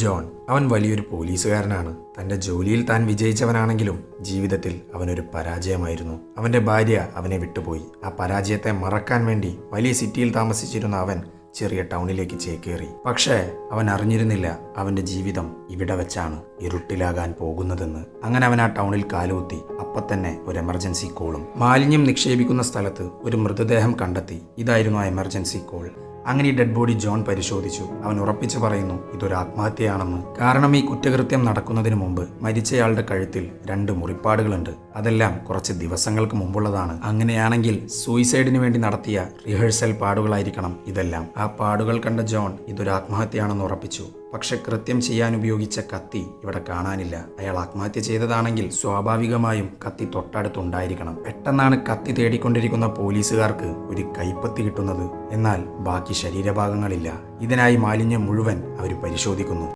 John അവൻ വലിയൊരു പോലീസുകാരനാണ്. തൻ്റെ ജോലിയിൽ താൻ വിജയിച്ചവനാണെങ്കിലും ജീവിതത്തിൽ അവനൊരു പരാജയമായിരുന്നു. അവൻ്റെ ഭാര്യ അവനെ വിട്ടുപോയി. ആ പരാജയത്തെ മറക്കാൻ വേണ്ടി വലിയ സിറ്റിയിൽ താമസിച്ചിരുന്ന അവൻ ചെറിയ ടൗണിലേക്ക് ചേക്കേറി. പക്ഷേ അവൻ അറിഞ്ഞിരുന്നില്ല അവൻ്റെ ജീവിതം ഇവിടെ വെച്ചാണ് ഇരുട്ടിലാകാൻ പോകുന്നതെന്ന്. അങ്ങനെ അവൻ ആ ടൗണിൽ കാലുകുത്തി. അപ്പം തന്നെ ഒരു എമർജൻസി കോളും. മാലിന്യം നിക്ഷേപിക്കുന്ന സ്ഥലത്ത് ഒരു മൃതദേഹം കണ്ടെത്തി. ഇതായിരുന്നു ആ എമർജൻസി കോൾ. അങ്ങനെ ഈ ഡെഡ് ബോഡി ജോൺ പരിശോധിച്ചു. അവൻ ഉറപ്പിച്ചു പറയുന്നു ഇതൊരു ആത്മഹത്യയാണെന്ന്. കാരണം ഈ കുറ്റകൃത്യം നടക്കുന്നതിന് മുമ്പ് മരിച്ചയാളുടെ കഴുത്തിൽ 2 മുറിപ്പാടുകളുണ്ട്. അതെല്ലാം കുറച്ച് ദിവസങ്ങൾക്ക് മുമ്പുള്ളതാണ്. അങ്ങനെയാണെങ്കിൽ സൂയിസൈഡിന് വേണ്ടി നടത്തിയ റിഹേഴ്സൽ പാടുകളായിരിക്കണം ഇതെല്ലാം. ആ പാടുകൾ കണ്ട ജോൺ ഇതൊരു ആത്മഹത്യയാണെന്ന് ഉറപ്പിച്ചു. പക്ഷെ കൃത്യം ചെയ്യാൻ ഉപയോഗിച്ച കത്തി ഇവിടെ കാണാനില്ല. അയാൾ ആത്മഹത്യ ചെയ്തതാണെങ്കിൽ സ്വാഭാവികമായും കത്തി തൊട്ടടുത്തുണ്ടായിരിക്കണം. പെട്ടെന്നാണ് കത്തി തേടിക്കൊണ്ടിരിക്കുന്ന പോലീസുകാർക്ക് ഒരു കൈപ്പത്തി കിട്ടുന്നത്. എന്നാൽ ബാക്കി ശരീരഭാഗങ്ങളില്ല. ഇതിനായി മാലിന്യം മുഴുവൻ അവർ പരിശോധിക്കുന്നു.